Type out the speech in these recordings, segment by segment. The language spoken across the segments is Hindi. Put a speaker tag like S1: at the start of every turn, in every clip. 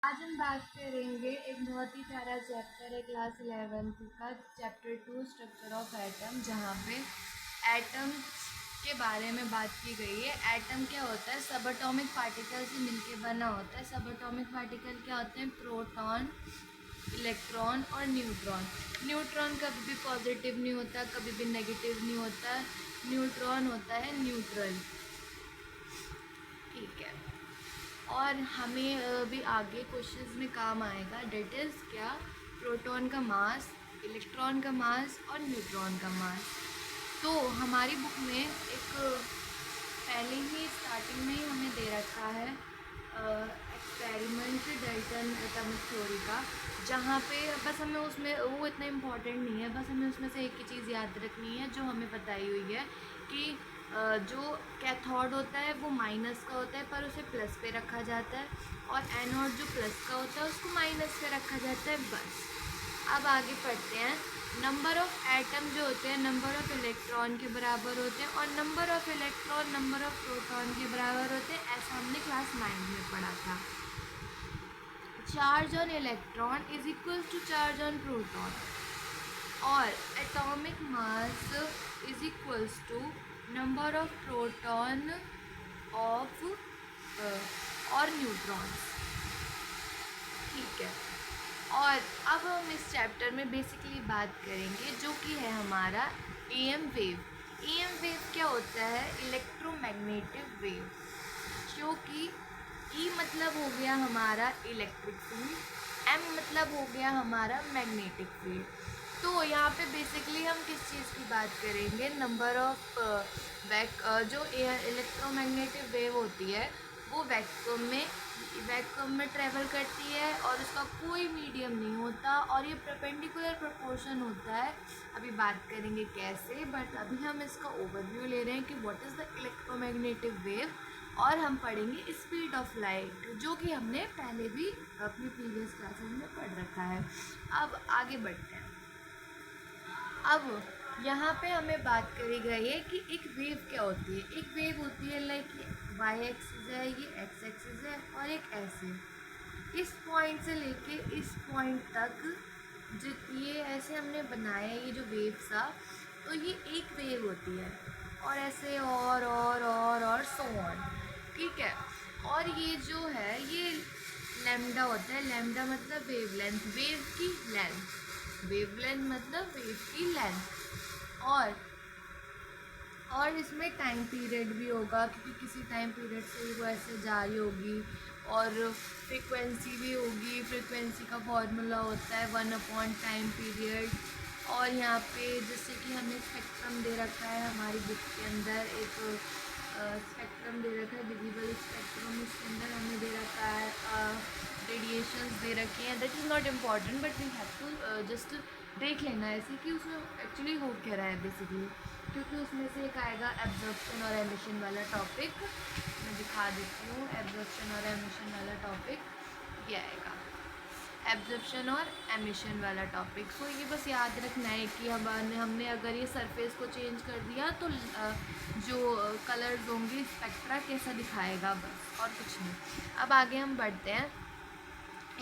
S1: आज हम बात करेंगे एक बहुत ही प्यारा चैप्टर है क्लास 11th का चैप्टर 2 स्ट्रक्चर ऑफ एटम, जहाँ पे एटम के बारे में बात की गई है। एटम क्या होता है? सब एटॉमिक पार्टिकल से मिलके बना होता है। सब एटॉमिक पार्टिकल क्या होते हैं? प्रोटॉन, इलेक्ट्रॉन और न्यूट्रॉन। न्यूट्रॉन कभी भी पॉजिटिव नहीं होता, कभी भी नेगेटिव नहीं होता। न्यूट्रॉन होता है न्यूट्रल। ठीक है। और हमें भी आगे क्वेश्चंस में काम आएगा। डेट इज़ क्या? प्रोटॉन का मास, इलेक्ट्रॉन का मास और न्यूट्रॉन का मास। तो हमारी बुक में एक पहले ही स्टार्टिंग में ही हमें दे रखा है एक्सपेरिमेंट डाल्टन एटॉमिक थ्योरी का, जहाँ पे बस हमें उसमें वो इतना इम्पोर्टेंट नहीं है, बस हमें उसमें से एक ही चीज़ याद रखनी है जो हमें बताई हुई है कि जो कैथोड होता है वो माइनस का होता है पर उसे प्लस पे रखा जाता है, और एनोड जो प्लस का होता है उसको माइनस पे रखा जाता है। बस अब आगे पढ़ते हैं। नंबर ऑफ़ एटम जो होते हैं नंबर ऑफ़ इलेक्ट्रॉन के बराबर होते हैं, और number of electron number of proton के बराबर होते हैं। ऐसा हमने क्लास 9 में पढ़ा था। Charge on electron is equal to charge on proton, और atomic mass is equals to number of proton of और न्यूट्रॉन्स। ठीक है। और अब हम इस चैप्टर में बेसिकली बात करेंगे जो कि है हमारा एम वेव। एम वेव क्या होता है? Electromagnetic wave. क्योंकि ई मतलब हो गया हमारा इलेक्ट्रिक फील्ड, एम मतलब हो गया हमारा मैग्नेटिक फील्ड। तो यहाँ पे बेसिकली हम किस चीज़ की बात करेंगे? नंबर ऑफ जो इलेक्ट्रोमैग्नेटिक वेव होती है वो वैक्यूम में ट्रेवल करती है, और उसका कोई मीडियम नहीं होता, और ये परपेंडिकुलर प्रोपोर्शन होता है। अभी बात करेंगे कैसे, बट अभी हम इसका ओवरव्यू ले रहे हैं कि what is the electromagnetic wave, और हम पढ़ेंगे स्पीड ऑफ लाइट, जो कि हमने पहले भी अपनी प्रीवियस क्लासेस में पढ़ रखा है। अब आगे बढ़ते हैं। अब यहाँ पे हमें बात करी गई है कि एक वेव क्या होती है। एक वेव होती है लाइक वाई एक्सिस है, ये एक्स एक्सिस है, और एक ऐसे इस पॉइंट से लेके इस पॉइंट तक ये ऐसे हमने बनाया है, ये जो वेव सा, तो ये एक वेव होती है, और ऐसे और सो ऑन। ठीक है। और ये जो है ये लैम्डा होता है। लैम्डा मतलब वेवलेंथ, वेव की लेंथ। वेवलेंथ मतलब वेव की लेंथ। और इसमें टाइम पीरियड भी होगा, क्योंकि किसी टाइम पीरियड से ही वो ऐसे जारी होगी, और फ्रीक्वेंसी भी होगी। फ्रीक्वेंसी का फॉर्मूला होता है 1 टाइम पीरियड। और यहाँ पे जैसे कि हमें स्पेक्ट्रम दे रखा है हमारी बुक के अंदर, एक स्पेक्ट्रम दे रखा है, विजिबल स्पेक्ट्रम। इसके अंदर हमें दे रखा है रेडिएशंस दे रखी हैं। That is not important, but we have to just देख लेना ऐसे कि उसमें एक्चुअली हो क्या रहा है बेसिकली, क्योंकि उसमें से एक आएगा एब्जॉर्प्शन और एमिशन वाला टॉपिक। मैं दिखा देती हूँ एब्जॉर्प्शन और एमिशन वाला टॉपिक ये आएगा, एब्जॉर्प्शन और एमिशन वाला टॉपिक। सो ये बस याद रखना है कि हमने अगर ये सरफेस को चेंज कर दिया तो जो कलर्स होंगे स्पेक्ट्रा कैसा दिखाएगा, बस और कुछ नहीं। अब आगे हम बढ़ते हैं।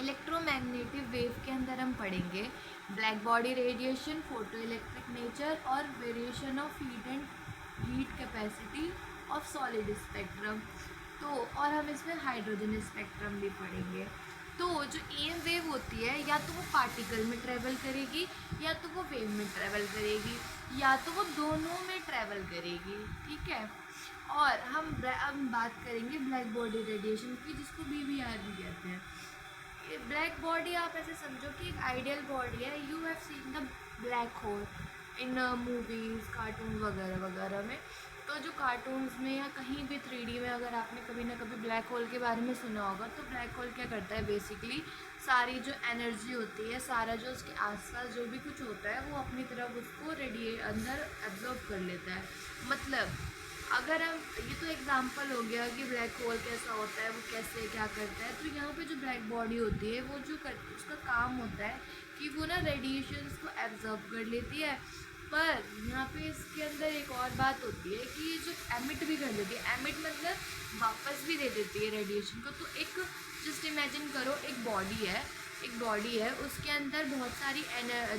S1: इलेक्ट्रोमैग्नेटिक वेव के अंदर हम पढ़ेंगे black body radiation, photo electric nature, और variation of heat capacity of solid spectrum. तो और हम इसमें हाइड्रोजन स्पेक्ट्रम भी पढ़ेंगे। तो जो एम वेव होती है, या तो वो पार्टिकल में ट्रेवल करेगी, या तो वो वेव में ट्रेवल करेगी, या तो वो दोनों में ट्रेवल करेगी। ठीक है। और हम अब बात करेंगे ब्लैक बॉडी रेडिएशन की, जिसको BBR भी कहते हैं। ब्लैक बॉडी आप ऐसे समझो कि एक आइडियल बॉडी है। You have seen the black hole in movies, cartoon वगैरह वगैरह में। तो जो कार्टून्स में या कहीं भी 3D में अगर आपने कभी ना कभी ब्लैक होल के बारे में सुना होगा, तो ब्लैक होल क्या करता है बेसिकली, सारी जो एनर्जी होती है, सारा जो उसके आसपास जो भी कुछ होता है, वो अपनी तरफ उसको अंदर एब्जॉर्ब कर लेता है। मतलब अगर हम, ये तो एग्जांपल हो गया कि ब्लैक होल कैसा होता है, वो कैसे क्या करता है। तो यहाँ पे जो ब्लैक बॉडी होती है वो जो उसका काम होता है कि वो ना रेडिएशंस को एब्जॉर्ब कर लेती है। पर यहाँ पे इसके अंदर एक और बात होती है कि ये जो एमिट भी कर लेती है। एमिट मतलब वापस भी दे देती है रेडिएशन को। तो एक जस्ट इमेजिन करो एक बॉडी है उसके अंदर बहुत सारी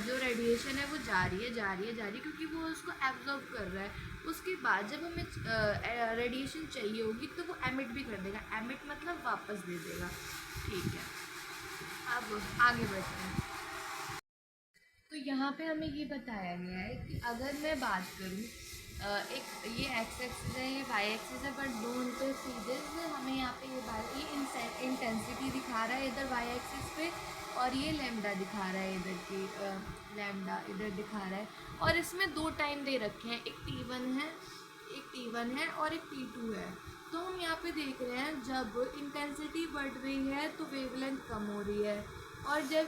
S1: जो रेडिएशन है वो जा रही है क्योंकि वो उसको एब्जॉर्ब कर रहा है। उसके बाद जब हमें रेडिएशन चाहिए होगी तो वो एमिट भी कर देगा, एमिट मतलब वापस दे देगा। ठीक है, अब आगे बढ़ते हैं। तो यहाँ पे हमें ये बताया गया है कि अगर मैं बात करूँ एक ये एक्स एक्सिस है, ये वाई एक्सिस है, बट डोंट सी दिस, हमें यहाँ पे ये इंटेंसिटी दिखा रहा है इधर वाई एक्सिस पे, और ये लैम्डा दिखा रहा है इधर की लैम्डा इधर दिखा रहा है। और इसमें दो टाइम दे रखे हैं, एक T1 है और एक T2 है। तो हम यहाँ पे देख रहे हैं जब इंटेंसिटी बढ़ रही है तो वेवलेंथ कम हो रही है, और जब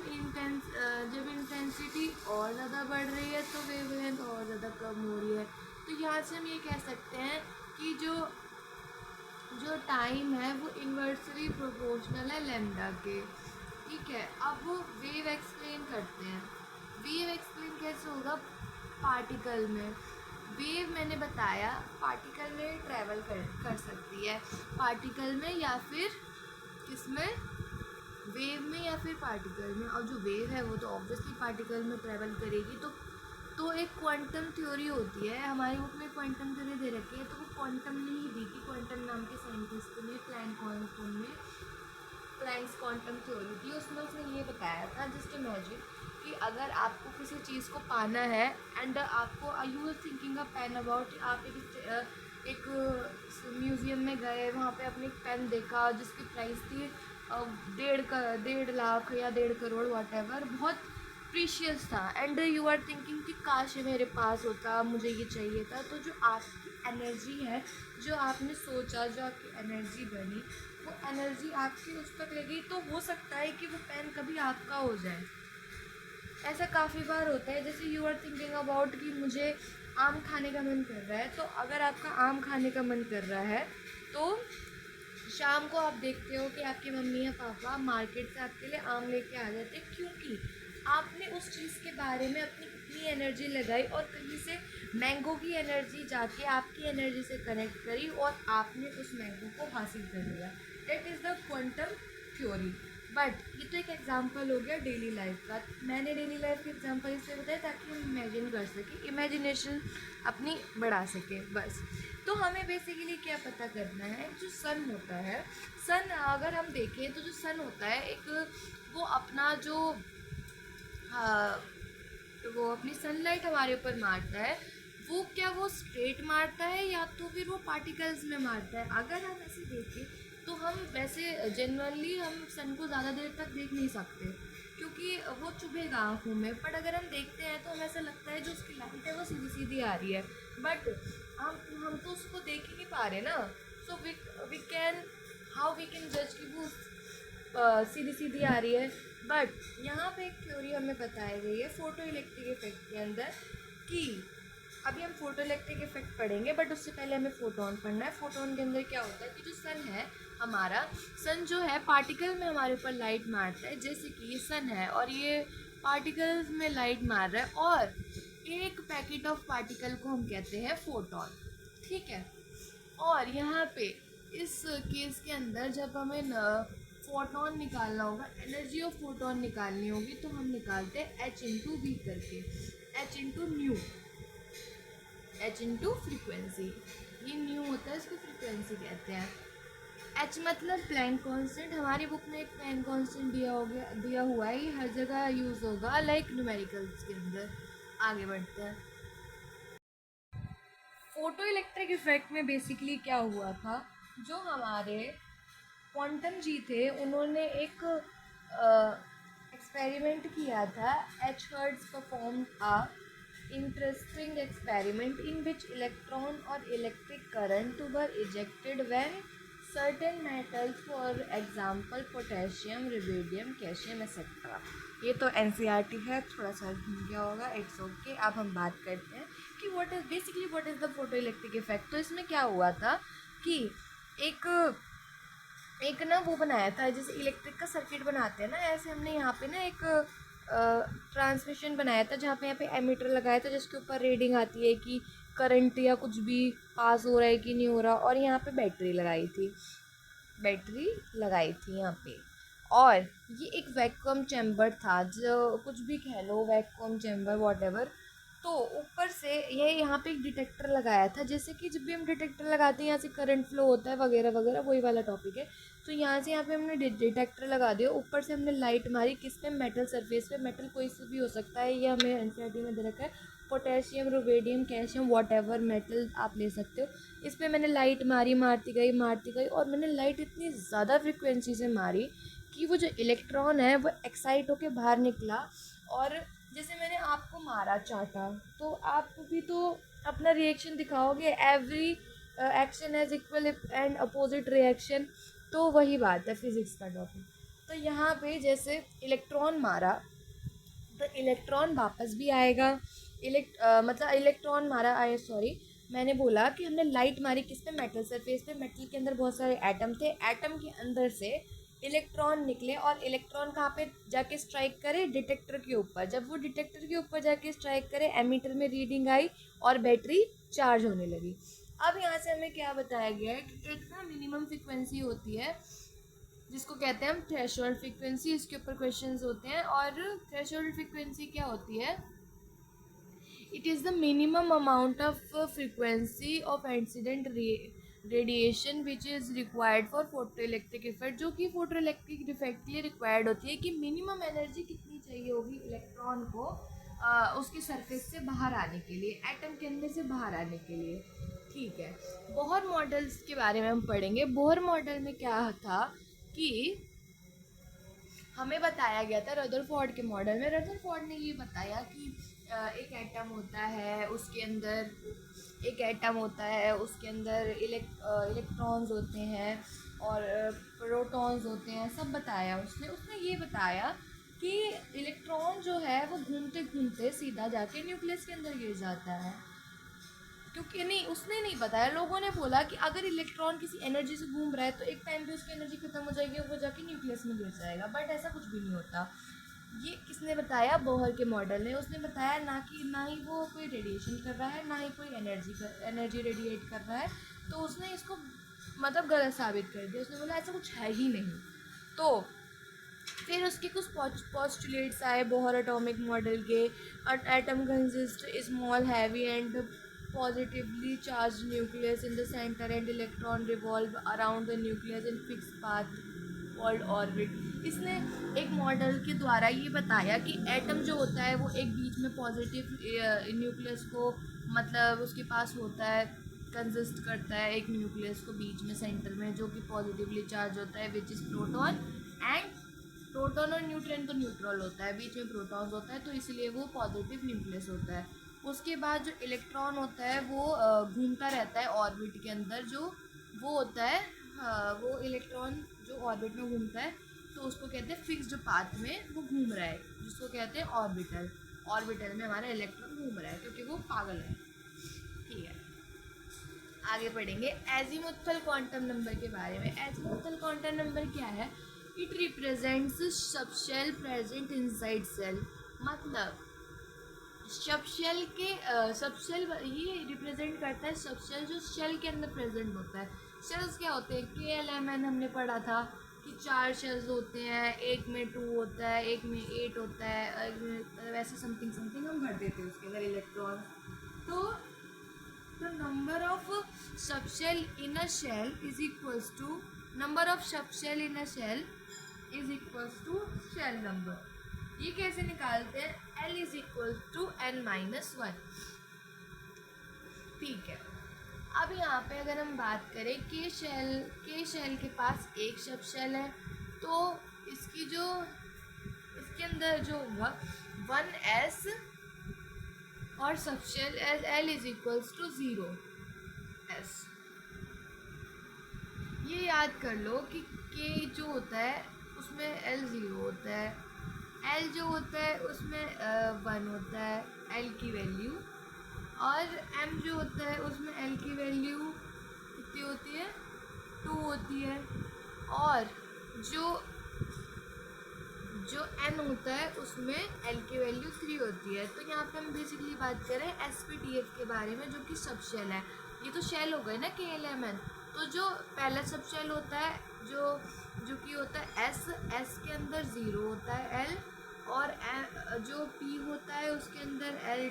S1: इंटेंसिटी और ज़्यादा बढ़ रही है तो वेवलेंथ और ज़्यादा कम हो रही है। तो यहाँ से हम ये कह सकते हैं कि जो टाइम है वो इन्वर्सली प्रोपोर्शनल है लैम्डा के। ठीक है, अब वेव एक्सप्लेन करते हैं। वेव एक्सप्लेन कैसे होगा? पार्टिकल में वेव मैंने बताया पार्टिकल में ट्रैवल कर सकती है, पार्टिकल में या फिर किसमें, वेव में या फिर पार्टिकल में। और जो वेव है वो तो ऑब्वियसली पार्टिकल में ट्रैवल करेगी। तो एक क्वांटम थ्योरी होती है, हमारी बुक में क्वांटम थ्योरी दे रखी है, तो वो क्वांटम ने ही दी थी, क्वांटम नाम के साइंटिस्ट ने, प्लैंक्स क्वांटम थ्योरी थी। उसमें उसने ये बताया था, जस्ट इमेजिन कि अगर आपको किसी चीज़ को पाना है एंड आपको you are thinking a pen about, आप एक म्यूज़ियम में गए, वहाँ पे आपने एक पेन देखा जिसकी प्राइस थी 1.5 लाख या 1.5 करोड़ वॉट, बहुत प्रीशियस था, एंड यू आर थिंकिंग कि काश ये मेरे पास होता, मुझे ये चाहिए था। तो जो आपकी एनर्जी है, जो आपने सोचा, जो आपकी एनर्जी बनी, वो एनर्जी आपकी उस तक लगी, तो हो सकता है कि वो पेन कभी आपका हो जाए। ऐसा काफ़ी बार होता है, जैसे यू आर थिंकिंग अबाउट कि मुझे आम खाने का मन कर रहा है, तो अगर आपका आम खाने का मन कर रहा है तो शाम को आप देखते हो कि आपकी मम्मी या पापा मार्केट से आपके लिए आम लेके आ जाते हैं, क्योंकि आपने उस चीज़ के बारे में अपनी इतनी एनर्जी लगाई और कहीं से मैंगो की एनर्जी जाके आपकी एनर्जी से कनेक्ट करी और आपने उस मैंगो को हासिल कर लिया। That is the quantum theory. But ये तो एक एग्जांपल हो गया डेली लाइफ का। मैंने डेली लाइफ के एग्जांपल इसलिए बताया ताकि हम इमेजिन कर सकें, इमेजिनेशन अपनी बढ़ा सकें बस। तो हमें बेसिकली क्या पता करना है, जो सन होता है, सन अगर हम देखें तो जो सन होता है एक, वो अपना जो वो अपनी सनलाइट हमारे ऊपर मारता है, वो क्या वो स्ट्रेट मारता है या तो फिर वो पार्टिकल्स में मारता है। अगर हम ऐसे देखें तो हम वैसे जनरली हम सन को ज़्यादा देर तक देख नहीं सकते क्योंकि वो चुभेगा आँखों में, बट अगर हम देखते हैं तो हमें ऐसा लगता है जो उसकी लाइट है वो सीधी सीधी आ रही है, बट हम तो उसको देख ही नहीं पा रहे ना। So we can how we can जज कि वो सीधी सीधी आ रही है। बट यहाँ पे एक थ्योरी हमें बताई गई है फोटो इलेक्ट्रिक इफेक्ट के अंदर, कि अभी हम फोटो इलेक्ट्रिक इफेक्ट पढ़ेंगे, बट उससे पहले हमें फोटोन पढ़ना है। फोटोन के अंदर क्या होता है कि जो सन है हमारा, सन जो है पार्टिकल में हमारे ऊपर लाइट मारता है, जैसे कि ये सन है और ये पार्टिकल्स में लाइट मार रहा है, और एक पैकेट ऑफ पार्टिकल को हम कहते हैं फोटोन। ठीक है, और यहाँ पे इस केस के अंदर जब हमें फोटोन निकालना होगा, एनर्जी ऑफ फोटोन निकालनी होगी, तो हम निकालते हैं H/V करके, H/न्यू, H फ्रीक्वेंसी। ये न्यू होता है, इसको फ्रीक्वेंसी कहते हैं। H मतलब प्लैंक कांस्टेंट, हमारी बुक में एक प्लैंक कांस्टेंट दिया हुआ है, ये हर जगह यूज़ होगा लाइक न्यूमेरिकल्स के अंदर। आगे बढ़ते हैं। फोटो इलेक्ट्रिक इफेक्ट में बेसिकली क्या हुआ था, जो हमारे क्वांटम जी थे उन्होंने एक एक्सपेरिमेंट किया था। H hertz perform a interesting experiment in which electron or electric current were ejected when certain metals, for example potassium, rubidium, calcium etc. ये तो NCERT है, थोड़ा सा घूम गया होगा, इट्स ओके। अब हम बात करते हैं कि what is the photo electric effect. तो इसमें क्या हुआ था कि एक ना वो बनाया था, जैसे इलेक्ट्रिक का सर्किट बनाते हैं ना, ऐसे हमने यहाँ पे ना एक ट्रांसमिशन बनाया था, जहाँ पे यहाँ पे एमीटर लगाया था जिसके ऊपर रीडिंग आती है कि करंट या कुछ भी पास हो रहा है कि नहीं हो रहा, और यहाँ पे बैटरी लगाई थी। बैटरी लगाई थी यहाँ पे। और ये एक वैक्यूम चैम्बर था, जो कुछ भी कह लो, वैक्यूम चैम्बर वॉटेवर। तो ऊपर से ये यहाँ पे एक डिटेक्टर लगाया था, जैसे कि जब भी हम डिटेक्टर लगाते हैं यहाँ से करंट फ्लो होता है वगैरह वगैरह, वही वाला टॉपिक है। तो यहाँ पे हमने डिटेक्टर लगा दिया, ऊपर से हमने लाइट मारी किस पे, मेटल सरफेस पे। मेटल कोई से भी हो सकता है, ये हमें एनसीईआरटी में दे रखा है, potassium, rubidium, calcium, whatever metal आप ले सकते हो। इस पर मैंने लाइट मारी, मारती गई और मैंने लाइट इतनी ज़्यादा फ्रिक्वेंसी से मारी कि वो जो इलेक्ट्रॉन है वो एक्साइट होके बाहर निकला। और जैसे मैंने आपको मारा, चाटा, तो आप भी तो अपना रिएक्शन दिखाओगे। Every action has equal and opposite reaction. तो वही बात है फिज़िक्स का टॉपिक। तो यहाँ पे जैसे इलेक्ट्रॉन मारा तो इलेक्ट्रॉन वापस भी आएगा। मतलब इलेक्ट्रॉन मारा आए, सॉरी, मैंने बोला कि हमने लाइट मारी किस पे, मेटल सरफेस पे। मेटल के अंदर बहुत सारे एटम थे, एटम के अंदर से इलेक्ट्रॉन निकले और इलेक्ट्रॉन कहाँ पे जाके स्ट्राइक करे, डिटेक्टर के ऊपर। जब वो डिटेक्टर के ऊपर जाके स्ट्राइक करे, एमीटर में रीडिंग आई और बैटरी चार्ज होने लगी। अब यहाँ से हमें क्या बताया गया है कि एक ना मिनिमम फ्रिक्वेंसी होती है जिसको कहते हैं हम थ्रेशोल्ड फ्रीक्वेंसी। इसके ऊपर क्वेश्चंस होते हैं। और थ्रेशोल्ड फ्रीक्वेंसी क्या होती है? It is the minimum amount of frequency of incident radiation which is required for photo electric effect, जो कि फोटो इलेक्ट्रिक इफेक्ट के लिए रिक्वायर्ड होती है। कि मिनिमम एनर्जी कितनी चाहिए होगी इलेक्ट्रॉन को उसकी सरफेस से बाहर आने के लिए, एटम के अंदर से बाहर आने के लिए। ठीक है, बोहर मॉडल्स के बारे में हम पढ़ेंगे। बोहर मॉडल में क्या था कि हमें बताया गया था रदरफोर्ड के मॉडल में। रदरफोर्ड ने ये बताया कि एक एटम होता है, उसके अंदर इलेक्ट्रॉन्स होते हैं और प्रोटॉन्स होते हैं, सब बताया उसने। उसने ये बताया कि इलेक्ट्रॉन जो है वो घूमते घूमते सीधा जाके न्यूक्लियस के अंदर गिर जाता है। क्योंकि नहीं, उसने नहीं बताया, लोगों ने बोला कि अगर इलेक्ट्रॉन किसी एनर्जी से घूम रहा है तो एक टाइम पे उसकी एनर्जी खत्म हो जाएगी और वो जाके न्यूक्लियस में गिर जाएगा। बट ऐसा कुछ भी नहीं होता। ये किसने बताया? बोहर के मॉडल ने। उसने बताया ना ही वो कोई रेडिएशन कर रहा है, ना ही कोई एनर्जी रेडिएट कर रहा है। तो उसने इसको मतलब गलत साबित कर दिया। उसने बोला ऐसा कुछ है ही नहीं। तो फिर उसके कुछ पोस्टुलेट्स आए बोहर एटॉमिक मॉडल के। Atom consist small heavy and positively charged nucleus in the center and electron revolve around the nucleus in fixed path called orbit। इसने एक मॉडल के द्वारा ये बताया कि एटम जो होता है वो एक बीच में पॉजिटिव न्यूक्लियस को मतलब उसके पास होता है, कंसिस्ट करता है एक न्यूक्लियस को बीच में सेंटर में, जो कि पॉजिटिवली चार्ज होता है, which is proton. And proton और न्यूट्रॉन तो न्यूट्रल होता है, बीच में प्रोटॉन्स होता है, तो इसलिए वो पॉजिटिव न्यूक्लियस होता है। उसके बाद जो इलेक्ट्रॉन होता है वो घूमता रहता है ऑर्बिट के अंदर। जो वो होता है वो इलेक्ट्रॉन जो ऑर्बिट में घूमता है, तो उसको कहते हैं फिक्स्ड पाथ में वो घूम रहा है, जिसको कहते हैं ऑर्बिटल। ऑर्बिटल में हमारा इलेक्ट्रॉन घूम रहा है क्योंकि वो पागल है। ठीक है, आगे पढ़ेंगे एजीमुथल क्वांटम नंबर के बारे में। एजीमुथल क्वांटम नंबर क्या है? It represents subshell present inside cell. मतलब सबशेल के सबशेल ये रिप्रेजेंट करता है सबशेल जो शेल के अंदर प्रेजेंट होता है। शेल्स क्या होते हैं? KLMN हमने पढ़ा था कि 4 शेल्स होते हैं, एक में 2 होता है, एक में 8 होता है, एक में वैसे समथिंग समथिंग हम भर देते हैं उसके अंदर इलेक्ट्रॉन। तो the number of subshell in a shell is equals to number of subshell in a shell is equals to shell number। ये कैसे निकालते हैं? L is equals to n-1। ठीक है, अब यहाँ पे अगर हम बात करें के शेल के पास एक सबशेल है, तो इसके अंदर जो होगा 1s और subshell L is equals to 0s। ये याद कर लो कि K जो होता है उसमें L 0 होता है, L जो होता है उसमें 1 होता है L की वैल्यू, और M जो होता है उसमें L की वैल्यू कितनी होती है? 2 होती है। और जो N होता है उसमें L की वैल्यू 3 होती है। तो यहाँ पे हम बेसिकली बात करें SPTF के बारे में, जो कि सब शेल है। ये तो शेल हो गए ना KLMN। तो जो पहला सब शेल होता है जो जो कि होता है एस के अंदर 0 होता है एल, और जो पी होता है उसके अंदर एल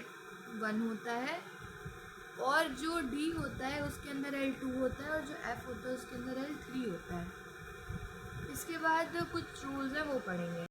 S1: 1 होता है, और जो डी होता है उसके अंदर एल 2 होता है, और जो एफ होता है उसके अंदर एल 3 होता है। इसके बाद कुछ रूल्स हैं वो पढ़ेंगे।